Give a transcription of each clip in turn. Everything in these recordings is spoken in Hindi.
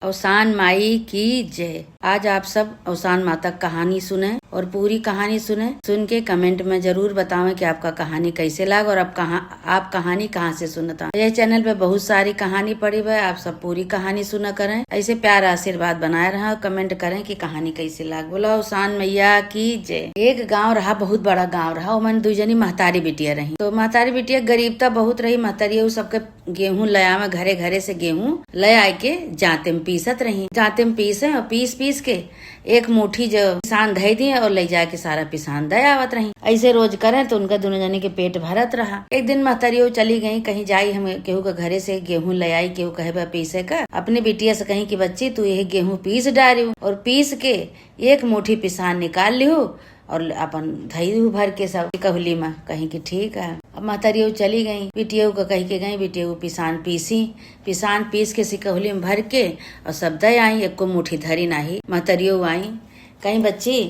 अवसान माई की जय। आज आप सब अवसान माता कहानी सुने और पूरी कहानी सुने। सुन के कमेंट में जरूर बतावें कि आपका कहानी कैसे लगा और आप कहानी कहाँ से सुनता। यह चैनल पे बहुत सारी कहानी पड़ी है, आप सब पूरी कहानी सुना करें। ऐसे प्यार आशीर्वाद बनाए रहा और कमेंट करें कि कहानी कैसे लग। बोला अवसान मैया की जय। एक गाँव रहा, बहुत बड़ा गाँव रहा। ओमन दू जनी महतारी बिटिया रही। तो महतारी बिटिया गरीबता बहुत रही। महतारिया सबके गेहूं लया में घरे घरे से गेहूं ले आए के जाते में पीसत रही। जाते में पीसे और पीस के एक मुट्ठी जो पिसान धई दिए और ले जाके सारा पिसान दे आवत रही। ऐसे रोज करे तो उनका दोनों जने के पेट भरत रहा। एक दिन महतारियो चली गई कहीं जाई, हम केहू के घरे से गेहूं ले आई, केहू कहे पीसे का। अपने बिटिया से कही कि बच्ची तू यही गेहूं पीस डारियो और पीस के एक मुट्ठी पिसान निकाल लिहू और अपन धई भर के सब कहली में। कहीं कि ठीक है। अब महतारियो चली गई, बिटिया को कही के गई। बिटिया पिसान पीस के सिकहुली में भर के और सब दे आई। एक को मुट्ठी धरी नाही। महतारियो आई, कहीं बच्ची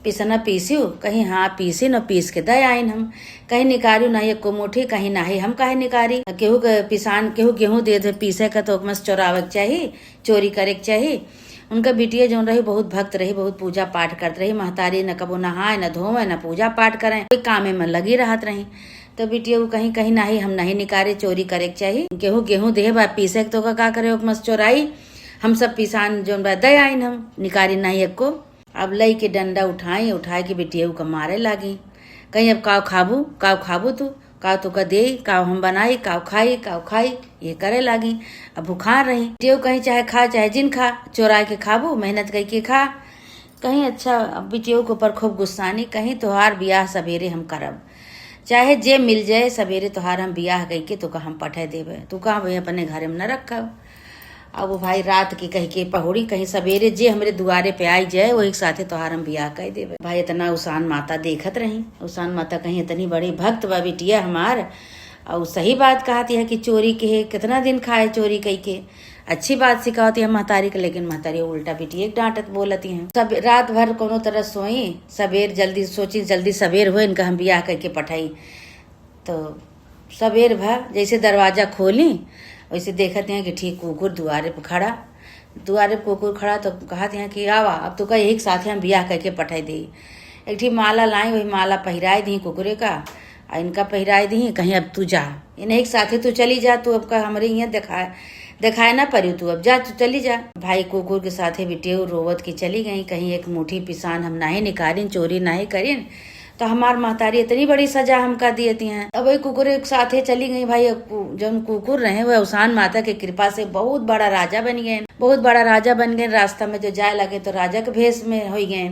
पिसना पीसियो, कहीं हाँ पीसी न पीस के दे आइन। हम कहीं निकारियो नहीं एक को मुट्ठी, कहीं नाही हम काहे निकारी। केहू पिसान केहू गेहूं दे दे पीसे का तो मस्त चोरावे चाहिए, चोरी करे चाहिए। उनका बिटिया जो रही बहुत भक्त रही, बहुत पूजा पाठ करते रही। महतारी न कबो नहाए न धोवे न पूजा पाठ करें, कोई कामे में लगी रहत रही। तो बिटिया को कहीं कहीं नहीं हम नहीं निकारे, चोरी करे चाहिए। केहू गेहूं दे बा पीसे तो का करे मस्त चोराई। हम सब पिसान जो दे आइन, हम निकारी नहीं एक को। अब लई के डंडा उठाए के बिटिया को मारे लागी। कहीं अब काव खाबू तू काव तो का दे, काव हम बनाई, काव खाई ये करे लागी। अब भूखार रही। टेव कहीं चाहे खा चाहे जिन खा, चोरा के खाबू, मेहनत करके खा। कहीं अच्छा अब बिटियों के ऊपर खूब गुस्सानी। कहीं तोहार ब्याह सवेरे हम करब, चाहे जे मिल जाए सवेरे तोहार हम ब्याह करके तो हम पठे देवे। तू कहा भाई अपने घर में न रखब। अब वो भाई रात की कह के पहुड़ी, कहीं सवेरे जे हमरे दुआरे पे आई जाए वो एक साथे तोहार हम ब्याह कर देवे। भाई इतना अवसान माता देखत रही। अवसान माता कहीं इतनी बड़ी भक्त बा बिटिया हमार। और सही बात कहती है कि चोरी के कितना दिन खाए चोरी कई के। अच्छी बात सिखाती है महतारी के, लेकिन महतारी उल्टा बिटिया डांटत बोलती है। सब रात भर कोनो तरह सोई, सवेर जल्दी सोची जल्दी सवेर हो इनका हम ब्याह करके पठाई। तो सवेर भर जैसे दरवाजा खोली वैसे देखते हैं कि ठीक कुकुर दुआरे पे कुकुर खड़ा। तो कहते हैं कि आवा अब तो का एक साथ हम ब्याह करके पठाई दी। एक ठी माला लाई, वही माला पहिराए दी कुकुरे का, इनका पहिराए दी। कहीं अब तू जा, इन्हें एक साथे तू चली जा, तू अब का हमारे यहाँ दिखाए ना पड़ी, तू अब जा, तू चली जा। भाई कुकुर के साथे बिटिया रोवत की चली गई। कहीं एक मुट्ठी पिसान हम नहीं निकारिन, चोरी नहीं करीन तो हमार महतारी इतनी बड़ी सजा हमका देती हैं। अब वही कुकुर एक साथे चली गई। भाई जो कुकुर रहे वह अवसान माता की कृपा से बहुत बड़ा राजा बन गए। रास्ता में जो जाए लगे तो राजा के भेष में हो गए।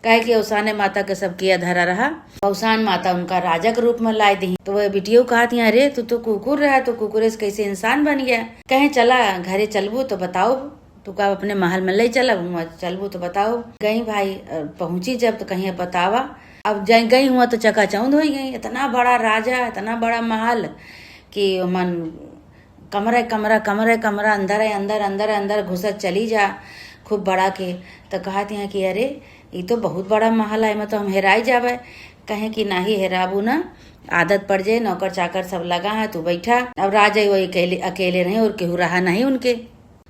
कहे कि अवसान माता के सब किया धरा रहा। अवसान माता उनका राजा के रूप में लाई दी। तो वह बिटिया कहती है अरे तू तो कुकुर रहा, तो कुकुर से कैसे इंसान बन गया। कहे चला घरे चलबू तो बताओ, तू का अपने महल में ले चलबू तो बताओ। गई भाई पहुंची जब तो कहीं बतावा। अब गई हुआ तो चकाचौंध हो गई। इतना बड़ा राजा, इतना बड़ा महल कि मन कमरा अंदर घुसत चली जा खूब बड़ा के। तो कहती हैं कि अरे ये तो बहुत बड़ा महल है, तो हम हेराई जावे। कहे कि नहीं हेराबू ना, आदत पड़ जाए, नौकर चाकर सब लगा है, तू बैठा। अब राजा वो अकेले रहे और केहू रहा नहीं उनके।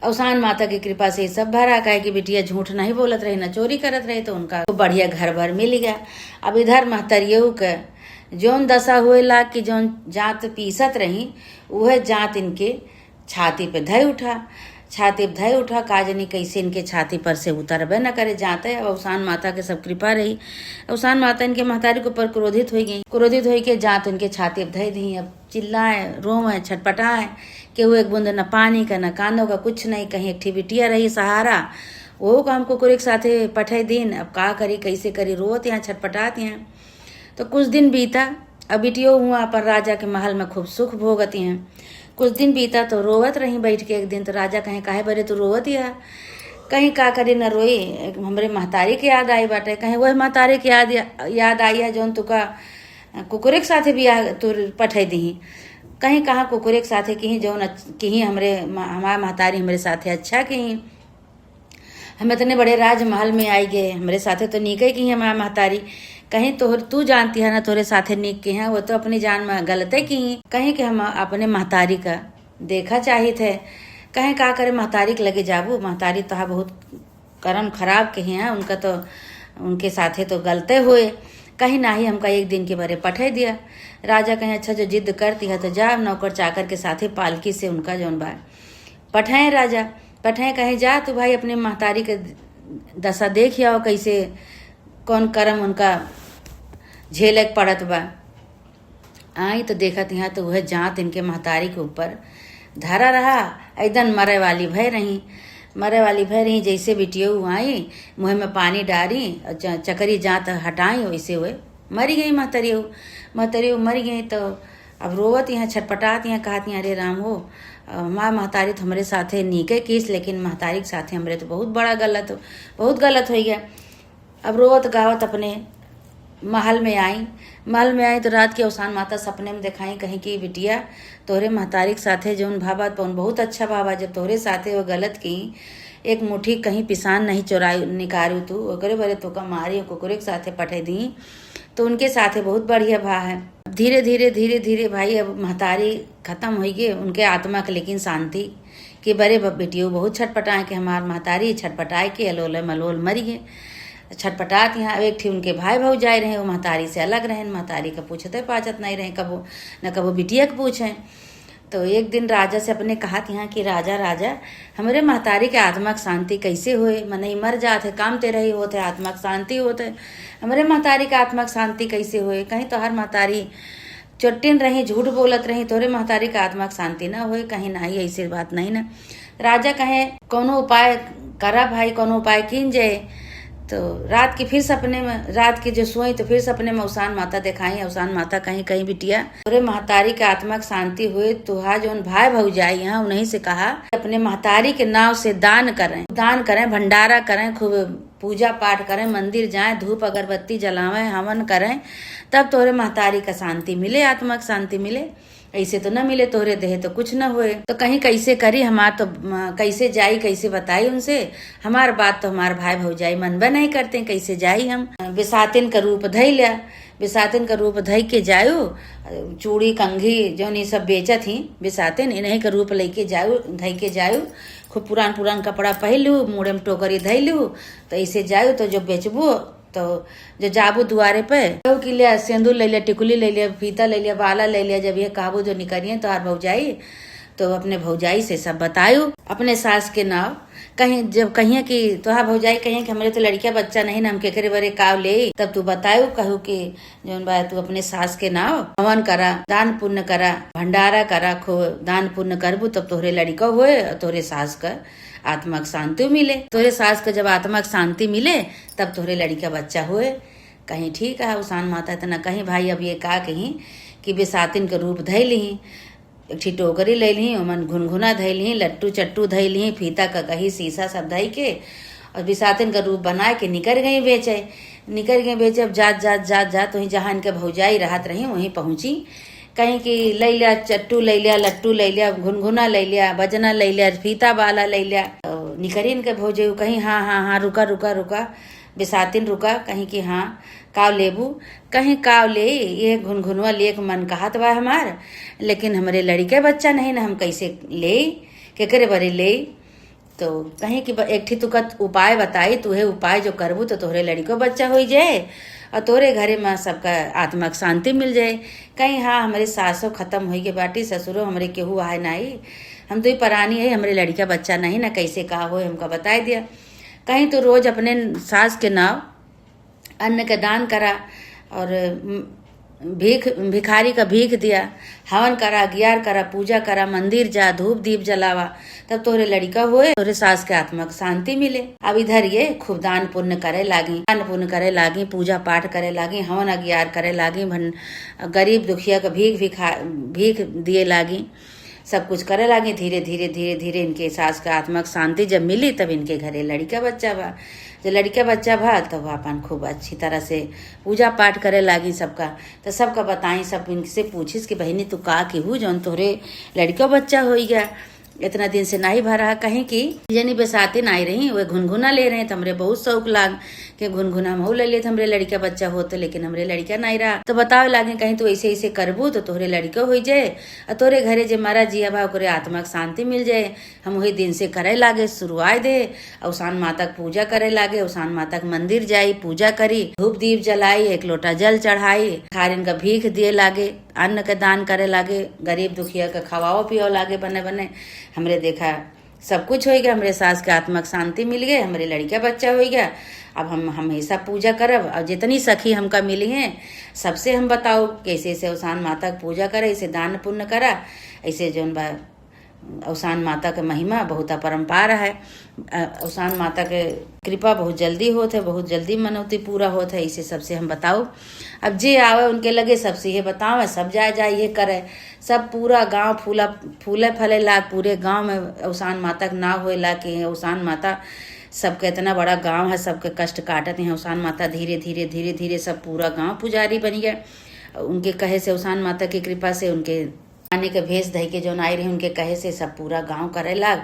अवसान माता की कृपा से सब भरा। कहे कि बिटिया झूठ नहीं बोलत रही, न चोरी करत रही, तो उनका तो बढ़िया घर भर मिल गया। अब इधर महतरियो के जोन दशा हुए ला कि जोन जात पीसत रही वह जात इनके छाती पे धई उठा। काजनी कैसे इनके छाती पर से उतरबे न करे जाते। अब अवसान माता के सब कृपा रही। अवसान माता इनके महतारी के ऊपर क्रोधित हो के जात उनके छाती पे धई दी। अब चिल्लाए, रोवे, छटपटाए। केहू एक बूंद न पानी का न कांदों का कुछ नहीं। कहीं एक बिटिया रही सहारा, वो को हमको कुकुर एक साथे पठाई दिन। अब का करी कैसे करी, रोत यहाँ छटपटाती हैं। तो कुछ दिन बीता। अब बिटियो हुआ पर राजा के महल में खूब सुख भोगती हैं। कुछ दिन बीता तो रोवत रही बैठ के। एक दिन तो राजा कहे काहे बरे तू रोवत या, कहीं का करी न रोई। हमरे महतारी के याद आई बाटे। कहीं वह महतारी के याद आई है जोन तुका कुकुर के साथे भी तू पठाई दी। कहीं कहाँ कुकुर के साथे कहीं जो कहीं हमारा महतारी हमरे साथे अच्छा कहीं। हम इतने बड़े राजमहल में आई गए, हमरे साथे तो नीके की हमारा महतारी। कहीं तू जानती है ना तोरे साथे नीक के हैं, वो तो अपनी जान में गलते की। कहीं कि हम अपने महतारी का देखा चाहिए थे। कहीं का करे महतारी के लगे जाबू, महतारी तो बहुत कर्म खराब के हैं, उनका तो उनके साथे तो गलते हुए। कहीं ना ही हमका एक दिन के बारे पठे दिया। राजा कहीं अच्छा जो जिद करती है तो जा, नौकर चाकर के साथे पालकी से उनका जौन बा पठाए। राजा पठाए कहे जा तू भाई अपने महतारी के दशा देख आओ, कैसे कौन कर्म उनका झेलक पड़त बा। आई तो देखत यहाँ तो वह जात इनके महतारी के ऊपर धरा रहा, एकदम मरे वाली भय रही। जैसे बिटियो आई मुँह में पानी डाली और चकरी जात हटाई, वैसे हुए मरी गई महतरी मरी गई। तो अब रोवत यहाँ छटपटात यहाँ कहत अरे राम हो, माँ महतारी तो हमारे साथे नीके किस, लेकिन महतारी के साथे हमरे तो बहुत गलत हो गया। अब रोवत गावत अपने महल में आई तो रात के अवसान माता सपने में दिखाई कहीं कि बिटिया तोहरे महतारी के साथे जौन भाबा तो बहुत अच्छा भाबा, जब तोहरे साथे वो गलत की एक मुट्ठी कहीं पिसान नहीं चोराई निकारू तू ओकरे बरे तो का मारी कुकुरे के साथे पठे दी तो उनके साथे बहुत बढ़िया भा है। धीरे धीरे भाई अब महतारी खत्म हो गई, उनके आत्मा के लेकिन शांति कि बड़े बेटियों बहुत छटपटाए कि हमार महतारी छटपटाए के अलोल मलोल मरी गए। छटपटात यहाँ एक थी उनके भाई भाव जाए रहे, वो महतारी से अलग रहे, महतारी का पूछते पाचत नहीं रहे, कबो बिटिया के पूछे। तो एक दिन राजा से अपने कहा यहाँ कि राजा हमारे महतारी के आत्मा की शांति कैसे होए, मनई मर जाते काम ते रही होते आत्मा की शांति होते, हमारे महतारी के आत्मा की शांति कैसे होए। कहीं तो हर महतारी चोटिन रही, झूठ बोलत रही, तोरे महतारी के आत्मा की शांति ना होए, कहीं ना ही ऐसी बात नहीं ना। राजा कहे कोनो उपाय करा भाई, कोनो उपाय कीन जाए। तो रात की फिर सपने में, रात की जो सोई तो फिर सपने में अवसान माता दिखाई। अवसान माता कहीं बिटिया तोरे महतारी के आत्मा की शांति हुए, तुहा जो भाई भौजाई यहाँ उन्हीं से कहा अपने महतारी के नाव से दान करें, भंडारा करें, खूब पूजा पाठ करें, मंदिर जाएं, धूप अगरबत्ती जलावें, हवन करें, तब तोरे महतारी का शांति मिले, आत्मा की शांति मिले। ऐसे तो न मिले तोहरे देह तो कुछ न हुए। तो कहीं कैसे करी हमार तो कैसे जाई, कैसे बताई उनसे हमार बात, तो हमार भाई भौजाई मनबे नहीं करते, कैसे जाई हम। बिसातिन का रूप धई लिया, बिसातिन का रूप धई के जायु, चूड़ी कंघी जो नहीं सब बेचत ही बिसातिन इन्हीं का रूप लेके जायु, धई के जायु, खूब पुरान कपड़ा पहन लू, मुड़े में टोकरी धई लू, तो ऐसे जायु। तो जो बेचबू तो जो जाबू दुआरे पे कि लिया सिंदूर ले लिया, टिकुली ले लिया, फीता ले लिया, बाला ले लिया, जब ये काबू जो निकलिए तो हर भौजाई तो अपने भौजाई से सब बतायु अपने सास के नाव। कहीं जब कहिए कि तोहा भौजाई कहिए कि हमारे तो लड़किया बच्चा नहीं ना, हम केकरे बरे काव ले, तब तू बतायु कहू कि जो बा तू अपने सास के नाव हवन करा, दान पुण्य करा, भंडारा करा, खूब दान पुण्य करबू, तब तोहरे लड़का हुए और तोहरे सास का आत्मा की शांति मिले। तोहरे सास का जब आत्मा की शांति मिले तब तोहरे लड़का बच्चा हुए। कहीं ठीक है उसान माता इतना कहीं भाई अब ये का कहीं कि बिसातिन के रूप धै ली, एक ठी टोकरी ले ली, ओमन घुनघुना धै ली, लट्टू चट्टू धै ली, फीता का कहीं शीशा सब धई के और बिसातिन का रूप बना के निकल गई बेचे। अब जात वहीं जहाँ इनके भौजाई राहत रही वहीं पहुंची। कहीं कि ले लिया चट्टू ले लिया, लट्टू ले लिया, घुनघुना ले लिया, बजना ले लिया, फीता बाला ले लिया। तो निकरी इनके भौजाई कहीं हाँ रुका बिसातिन रुका, कहीं कि हाँ काव लेबू, कहीं काव ले, ये घुनघुनवा ले मन कहत बा हमार, लेकिन हमरे लड़के बच्चा नहीं ना, हम कैसे ले केकरे बरे ले। तो कहीं कि एक ठी तुका उपाय बताई, तुहे उपाय जो करबू तो तोहरे लड़को बच्चा हो जाए और तोरे घरे में सबका आत्मा की शांति मिल जाए। कहीं हाँ हमारे सासो खत्म हो गए बाटी, ससुरो हमारे केहू आए नहीं, हम तो ही परानी है, हमारे लड़का बच्चा नहीं ना, कैसे कहा हो हमका बताई दिया। कहीं तो रोज अपने सास के नाव अन्न का दान करा और भिखारी का भीख दिया, हवन करा, ग्यार करा, पूजा करा, मंदिर जा, धूप दीप जलावा, तब तोहरे लड़का हुए, तोहरे सास के आत्मा को शांति मिले। अब इधर ये खूब दान पुण्य करे लागी, पूजा पाठ करे लागी, हवन अग्यार करे लागी, गरीब दुखिया का भीख दिए लागी, सब कुछ करे लागी। धीरे धीरे इनके सास का आत्मा की शांति जब मिली तब इनके घरे लड़का बच्चा बा। जो लड़का बच्चा भा तब वो अपन खूब अच्छी तरह से पूजा पाठ करे लागी सबका। तो सबका बताई, सब इनसे पूछिस कि बहनी तू का की हूँ जौन तोहरे लड़का बच्चा हो गया, इतना दिन से नहीं भरा। कहीं की जनी बेसाते नहीं रही, वे घुनघुना ले रहे तो हमरे बहुत शौक लाग कि गुनगुना हम हो ले लेते हमरे लड़का बच्चा होते, लेकिन हमरे लड़का नहीं रहा। तो बतावे लागे कहीं तो ऐसे ऐसे करबू तो तोहरे लड़का हो जाए और तोरे घरे जे मारा जिया बा ओकरे आत्मा के शांति मिल जाए। हम वही दिन से करे लागे, शुरुआत दे अवसान माता के पूजा करे लागे, अवसान माता के मंदिर जाई, पूजा करी, धूप दीप जलाई, एक लोटा जल चढ़ाई, खारिन का भीख दिए लागे, अन्न के दान करे लागे, गरीब दुखिया के खवाओ पियो लागे बने बने। हमरे देखा सब कुछ हो गया, हमरे सास के आत्मा के शांति मिल गए, हमरे लड़का बच्चा हो गया। अब हम हमेशा पूजा करब और जितनी सखी हमका मिली हैं सबसे हम बताओ कैसे ऐसे अवसान माता की पूजा करे, ऐसे दान पुण्य करा, ऐसे जौन बा अवसान माता के महिमा बहुत अपरम्पार है। अवसान माता के कृपा बहुत जल्दी होत है, बहुत जल्दी मनौती पूरा होत है, इसे सबसे हम बताओ। अब जे आवे उनके लगे सबसे ये बताओ, सब जाए ये करे। सब पूरा गांव फूले फले ला, पूरे गांव में अवसान माता के नाव होए ला कि अवसान माता सबके इतना बड़ा गांव है, सबके कष्ट काटत हैं। अवसान माता धीरे धीरे धीरे धीरे सब पूरा गांव पुजारी बन गया। उनके कहे से अवसान माता की कृपा से उनके आने के भेष धई के जौन आई रही उनके कहे से सब पूरा गांव करे लाग।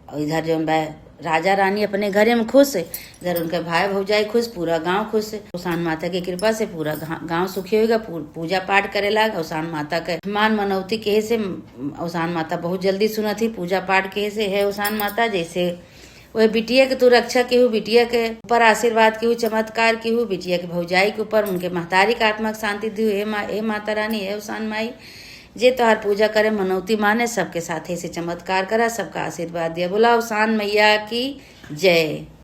और इधर जौन बा राजा रानी अपने घरे में खुश है, इधर उनके भाई भौजाई खुश, पूरा गांव खुश है। अवसान माता की कृपा से पूरा गांव सुखी होगा, पूजा पाठ करे लाग। अवसान माता के मान मनौती कहे से अवसान माता बहुत जल्दी सुनत थी। पूजा पाठ कहे से है अवसान माता जैसे वह बिटिया के तू रक्षा केहू, बिटिया के ऊपर आशीर्वाद केहू, चमत्कार केहू, बिटिया के भौजाई के ऊपर उनके महतारी का आत्मा के शांति दी। हे माता रानी, हे अवसान माई, जे तोहार पूजा करे मनौती माने, सबके साथे से चमत्कार करा, सबका आशीर्वाद दिया। बोला अवसान मैया की जय।